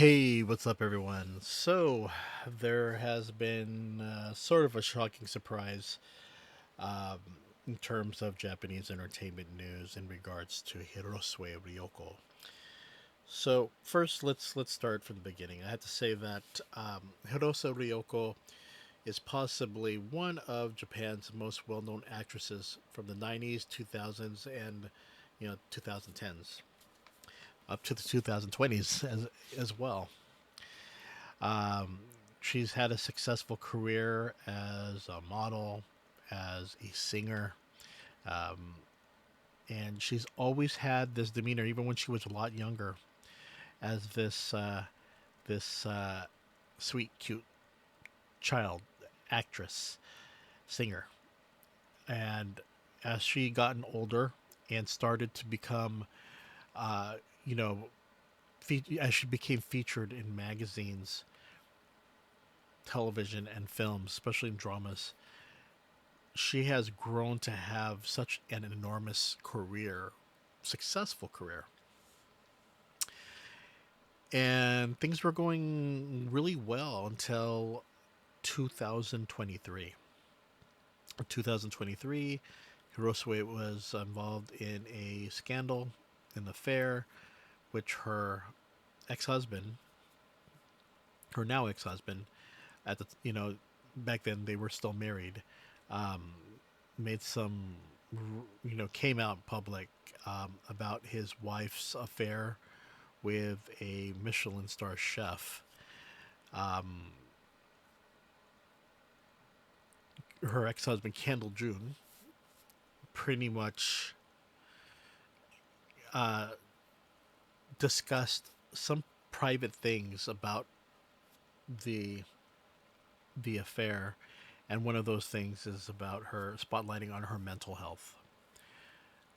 Hey, what's up, everyone? So, there has been sort of a shocking surprise um, in terms of Japanese entertainment news in regards to Hirosue Ryoko. So, first, let's start from the beginning. I have to say that Hirosue Ryoko is possibly one of Japan's most well-known actresses from the '90s, 2000s, and 2010s, up to the 2020s as well. Um, she's had a successful career as a model, as a singer, um, and she's always had this demeanor, even when she was a lot younger, as this sweet, cute child actress, singer. And as she gotten older and started to become, uh, you know, as she became featured in magazines, television, and films, especially in dramas, she has grown to have such an enormous career, successful career. And things were going really well until 2023. In 2023, Hirosue was involved in a scandal, an affair, which her now ex-husband, at the back then they were still married, um, made some, came out public about his wife's affair with a Michelin star chef. Um, Her ex husband, Kendall June, pretty much uh, discussed some private things about the the affair, and one of those things is about her spotlighting on her mental health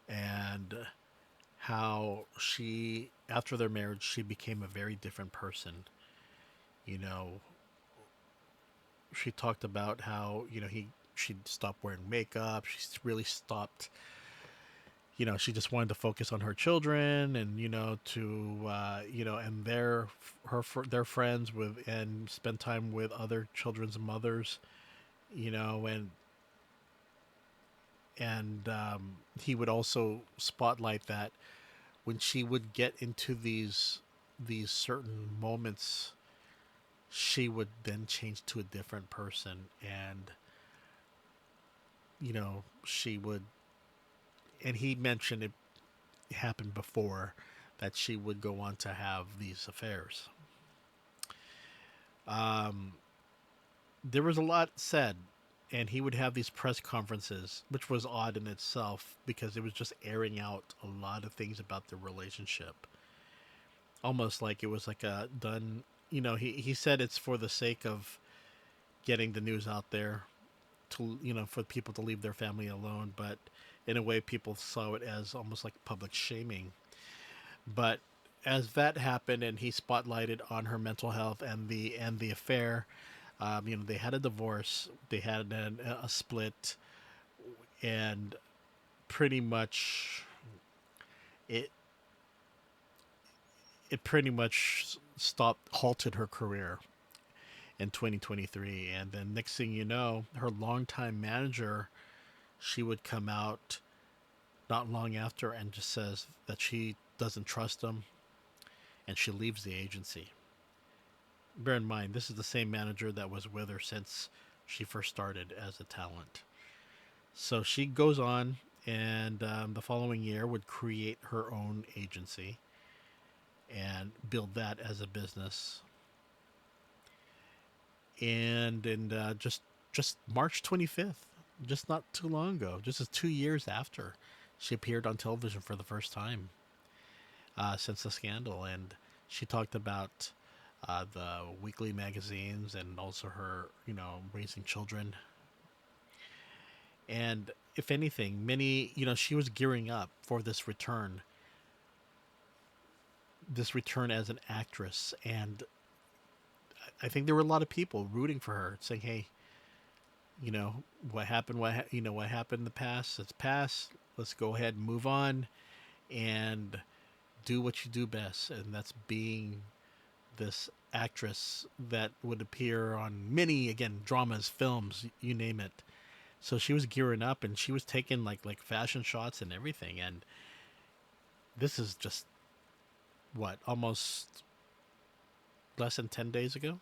and how she, after their marriage, she became a very different person. You know, she talked about how she stopped wearing makeup. She really stopped. She just wanted to focus on her children and and their friends with, and spend time with other children's mothers. You know, and he would also spotlight that when she would get into these certain moments, she would then change to a different person, and she would, and he mentioned it happened before, that she would go on to have these affairs. um there was a lot said, and he would have these press conferences, which was odd in itself because it was just airing out a lot of things about the relationship, almost like it was like a done. He said it's for the sake of getting the news out there, to for people to leave their family alone, but in a way people saw it as almost like public shaming. But as that happened and he spotlighted on her mental health and the affair, they had a divorce, they had a split, and pretty much it it pretty much stopped halted her career in 2023. And then next thing you know, her longtime manager, she would come out not long after and just says that she doesn't trust him, and she leaves the agency. Bear in mind, this is the same manager that was with her since she first started as a talent. So she goes on, and the following year would create her own agency and build that as a business. And in just March 25th, just not too long ago, just as 2 years after, she appeared on television for the first time since the scandal, and she talked about the weekly magazines and also her, raising children. And if anything, she was gearing up for this return as an actress. And I think there were a lot of people rooting for her, saying, "Hey, what happened? What happened in the past? It's past. Let's go ahead and move on and do what you do best, and that's being this actress that would appear on many, again, dramas, films, you name it. So she was gearing up and she was taking like fashion shots and everything. And this is just what, almost less than 10 days ago.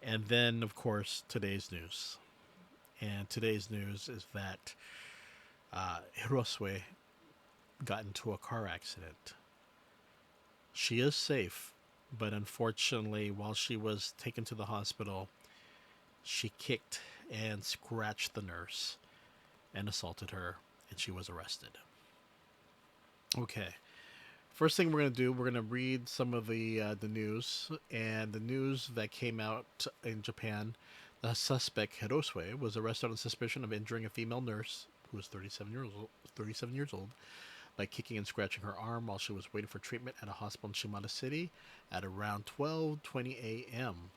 And then, of course, today's news. And today's news is that Hirosue got into a car accident. She is safe, but unfortunately, while she was taken to the hospital, she kicked and scratched the nurse and assaulted her, and she was arrested. Okay. First thing we're going to do, we're going to read some of the news, and the news that came out in Japan. The suspect Hirosue was arrested on suspicion of injuring a female nurse who was 37 years old by kicking and scratching her arm while she was waiting for treatment at a hospital in Shimada City at around 12:20 a.m.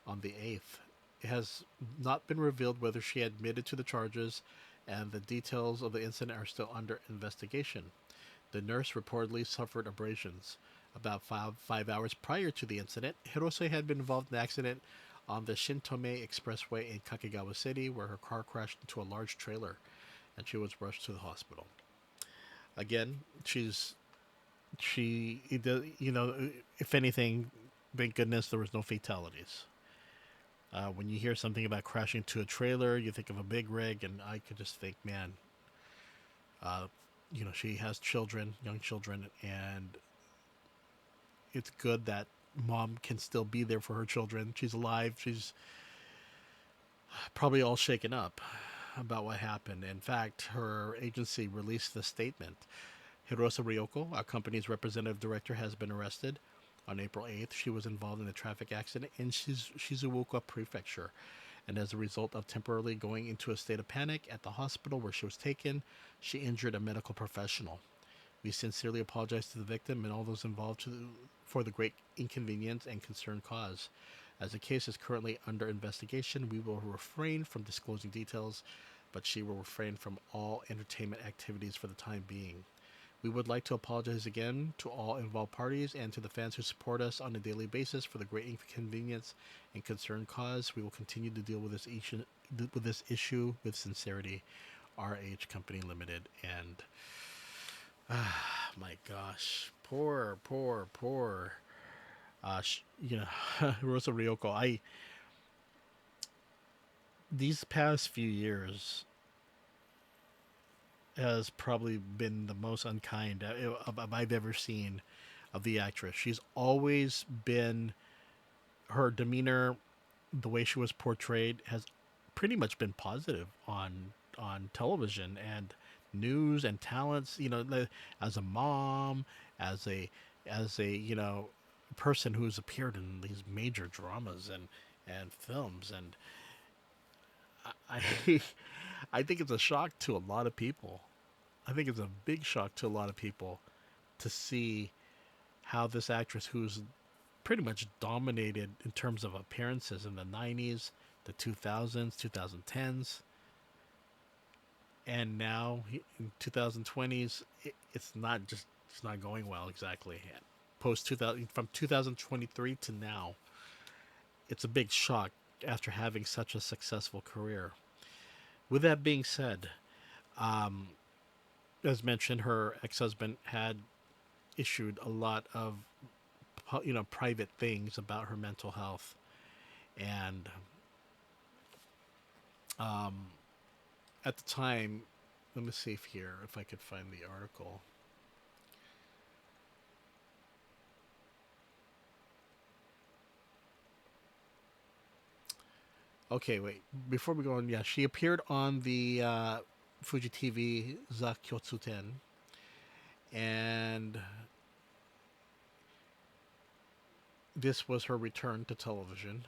on the 8th. It has not been revealed whether she admitted to the charges, and the details of the incident are still under investigation. The nurse reportedly suffered abrasions. About five hours prior to the incident, Hirose had been involved in an accident on the Shintome Expressway in Kakegawa City, where her car crashed into a large trailer, and she was rushed to the hospital. Again, you know, if anything, thank goodness there was no fatalities. When you hear something about crashing to a trailer, you think of a big rig, and I could just think, man, uh, you know, she has children, young children, and it's good that mom can still be there for her children. She's alive. She's probably all shaken up about what happened. In fact, her agency released a statement. Hirosue Ryoko, our company's representative director, has been arrested. On April 8th, she was involved in a traffic accident in Shizuoka Prefecture, and as a result of temporarily going into a state of panic at the hospital where she was taken, she injured a medical professional. We sincerely apologize to the victim and all those involved for the great inconvenience and concern caused. As the case is currently under investigation, we will refrain from disclosing details, but she will refrain from all entertainment activities for the time being. We would like to apologize again to all involved parties and to the fans who support us on a daily basis for the great inconvenience and concern caused. We will continue to deal with this issue with sincerity. RH Company Limited. And my gosh, poor you know, Rosa Ryoko. I These past few years has probably been the most unkind I've ever seen of the actress. She's always been, her demeanor, the way she was portrayed, has pretty much been positive on television and news and talents. You know, as a mom, as a you know, person who's appeared in these major dramas and films, and I I think it's a shock to a lot of people. I think it's a big shock to a lot of people to see how this actress, who's pretty much dominated in terms of appearances in the 90s, the 2000s, 2010s, and now in 2020s, it's not going well exactly. Post 2000, from 2023 to now, it's a big shock after having such a successful career. With that being said, um, as mentioned, her ex-husband had issued a lot of, you know, private things about her mental health, and um, at the time, let me see if I could find the article. Okay, wait. Before we go on, yeah, she appeared on the Fuji TV Zakyotsu and this was her return to television.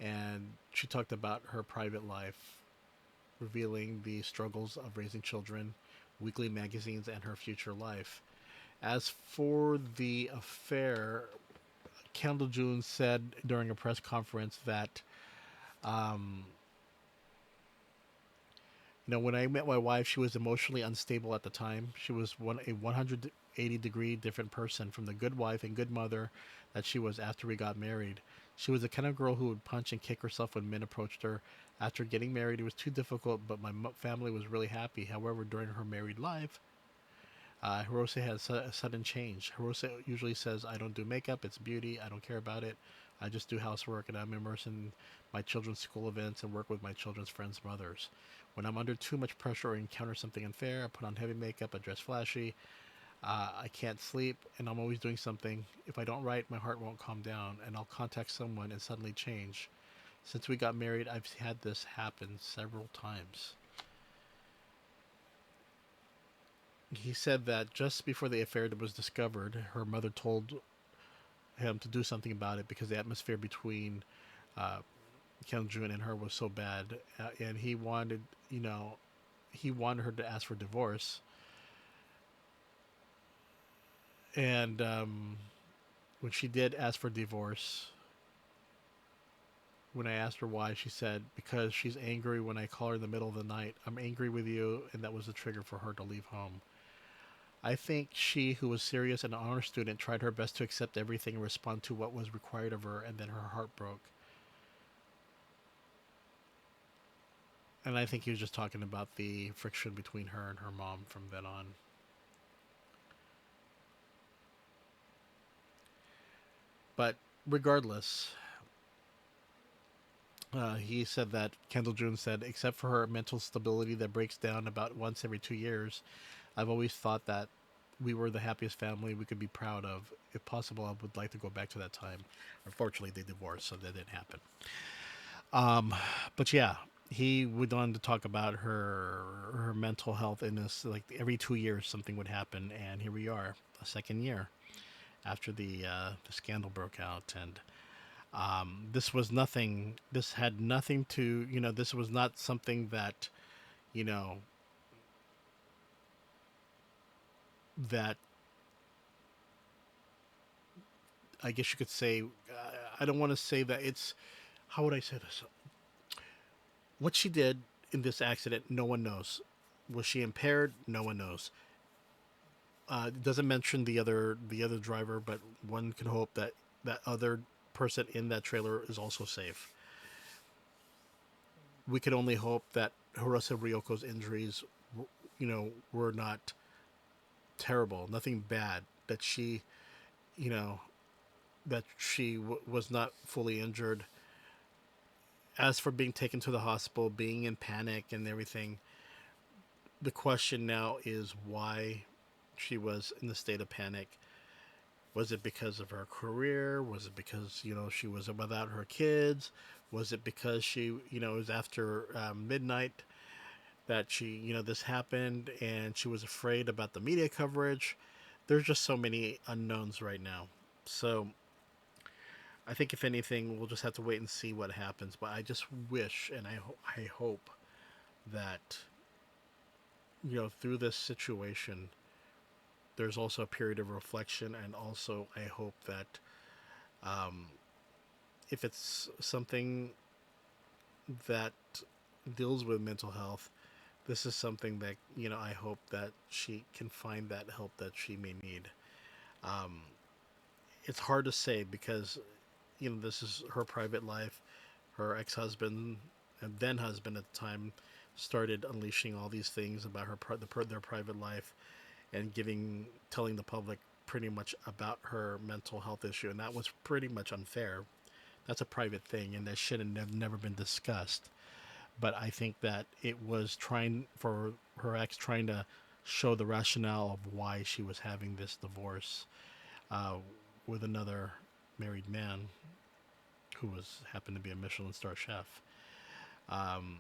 And she talked about her private life, revealing the struggles of raising children, weekly magazines, and her future life. As for the affair, Kendall June said during a press conference that, um, you know, when I met my wife, she was emotionally unstable at the time. She was a 80-degree different person from the good wife and good mother that she was after we got married. She was the kind of girl who would punch and kick herself when men approached her. After getting married, it was too difficult, but my family was really happy. However, during her married life, Hirose has a sudden change. Hirose usually says, I don't do makeup, it's beauty, I don't care about it. I just do housework and I'm immersed in my children's school events and work with my children's friends' mothers. When I'm under too much pressure or encounter something unfair, I put on heavy makeup, I dress flashy, I can't sleep, and I'm always doing something. If I don't write, my heart won't calm down, and I'll contact someone and suddenly change. Since we got married, I've had this happen several times. He said that just before the affair was discovered, her mother told him to do something about it because the atmosphere between uh, Kim Jun and her was so bad, and he wanted, you know, he wanted her to ask for divorce. And when she did ask for divorce, when I asked her why, she said because she's angry when I call her in the middle of the night. I'm angry with you, and that was the trigger for her to leave home. I think she, who was serious and an honor student, tried her best to accept everything and respond to what was required of her, and then her heart broke. And I think he was just talking about the friction between her and her mom from then on. But regardless, he said that Kendall June said, except for her mental stability that breaks down about once every 2 years, I've always thought that we were the happiest family we could be proud of. If possible, I would like to go back to that time. Unfortunately, they divorced, so that didn't happen. But yeah, he went on to talk about her mental health in this, like every 2 years something would happen, and here we are, a second year after the scandal broke out, and this was nothing. This had nothing to, this was not something that, you know, that I guess you could say. I don't want to say that it's. How would I say this? What she did in this accident, no one knows. Was she impaired? No one knows. It doesn't mention the other driver, but one can hope that that other person in that trailer is also safe. We could only hope that Hirose Ryoko's injuries, were not terrible, nothing bad. That she, you know, that she was not fully injured. As for being taken to the hospital, being in panic and everything, the question now is why she was in the state of panic. Was it because of her career? Was it because she was without her kids? Was it because she it was after midnight that this happened and she was afraid about the media coverage? There's just so many unknowns right now. So I think if anything, we'll just have to wait and see what happens. But I just wish and I hope that through this situation, there's also a period of reflection, and also I hope that um, if it's something that deals with mental health, this is something that I hope that she can find that help that she may need. Um, it's hard to say because this is her private life. Her ex-husband and then husband at the time started unleashing all these things about their private life and telling the public pretty much about her mental health issue, and that was pretty much unfair. That's a private thing, and that should have never been discussed. But I think that it was trying for her ex trying to show the rationale of why she was having this divorce uh, with another married man who was happened to be a Michelin star chef. Um,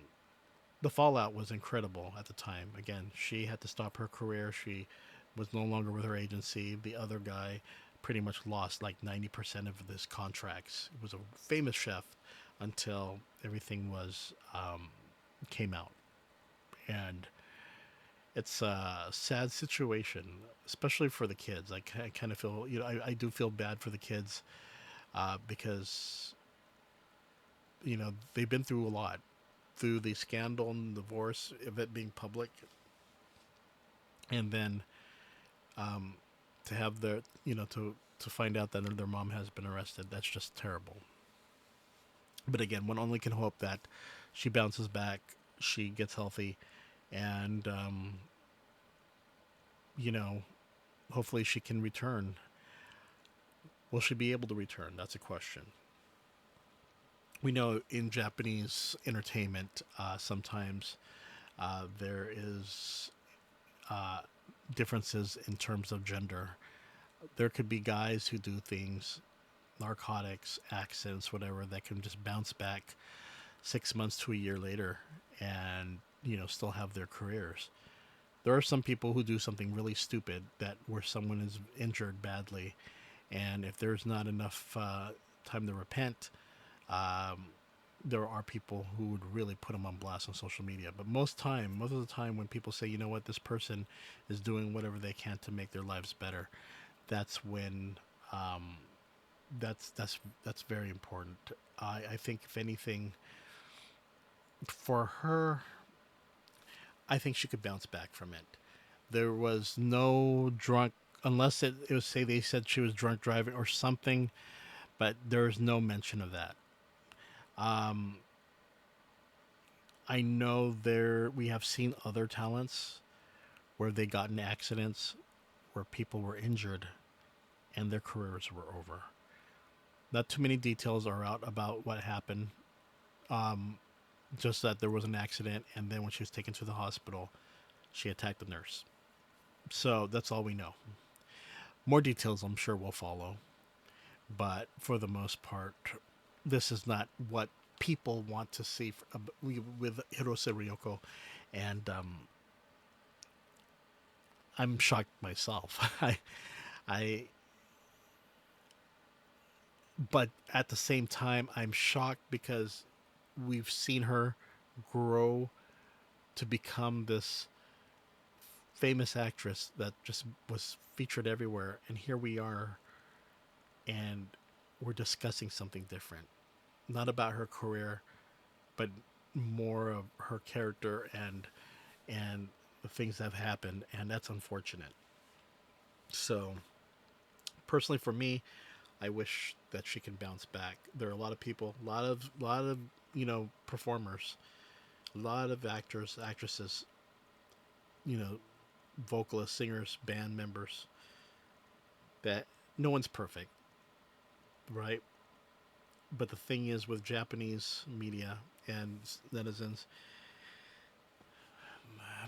the fallout was incredible at the time. Again, she had to stop her career. She was no longer with her agency. The other guy pretty much lost like 90% of his contracts. He was a famous chef until everything was came out, and it's a sad situation, especially for the kids. I kind of feel, I do feel bad for the kids because they've been through a lot, through the scandal and divorce of it being public, and then to have their, to find out that their mom has been arrested. That's just terrible. But again, one only can hope that she bounces back, she gets healthy, and you know, hopefully she can return. Will she be able to return? That's a question. We know in Japanese entertainment, sometimes there is uh, differences in terms of gender. There could be guys who do things, narcotics, accidents, whatever, that can just bounce back 6 months to a year later and, still have their careers. There are some people who do something really stupid that where someone is injured badly, and if there's not enough time to repent, um, there are people who would really put them on blast on social media. But most of the time, when people say, you know what, this person is doing whatever they can to make their lives better, that's when um, that's very important. I think if anything, for her, I think she could bounce back from it. There was no drunk, unless it was say they said she was drunk driving or something, but there's no mention of that. Um, I know there we have seen other talents where they got in accidents where people were injured and their careers were over. Not too many details are out about what happened. Um, just that there was an accident, and then when she was taken to the hospital, she attacked the nurse. So that's all we know. More details, I'm sure, will follow. But for the most part, this is not what people want to see with Hirosue Ryoko. And I'm shocked myself. I, but at the same time, I'm shocked because we've seen her grow to become this famous actress that just was featured everywhere, and here we are, and we're discussing something different, not about her career, but more of her character and the things that have happened, and that's unfortunate. So personally, for me, I wish that she can bounce back. There are a lot of people, a lot of performers, a lot of actors, actresses, you know, vocalists, singers, band members that no one's perfect, right? But the thing is, with Japanese media and netizens,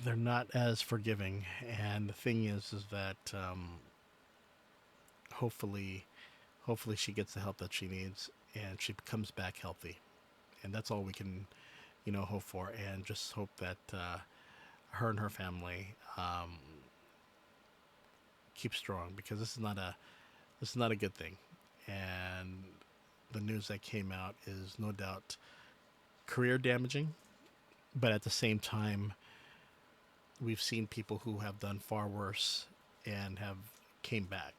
they're not as forgiving. And the thing is that hopefully, hopefully she gets the help that she needs and she comes back healthy. And that's all we can, hope for. And just hope that her and her family keep strong, because this is not a good thing. And the news that came out is no doubt career damaging, but at the same time, we've seen people who have done far worse and have came back.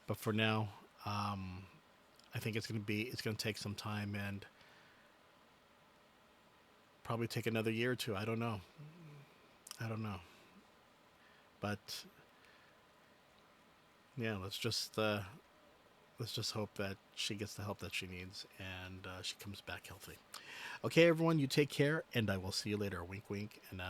But for now, um, I think it's going to take some time and probably take another year or two. I don't know. I don't know. But yeah, let's just hope that she gets the help that she needs and she comes back healthy. Okay, everyone, you take care, and I will see you later. Wink, wink, and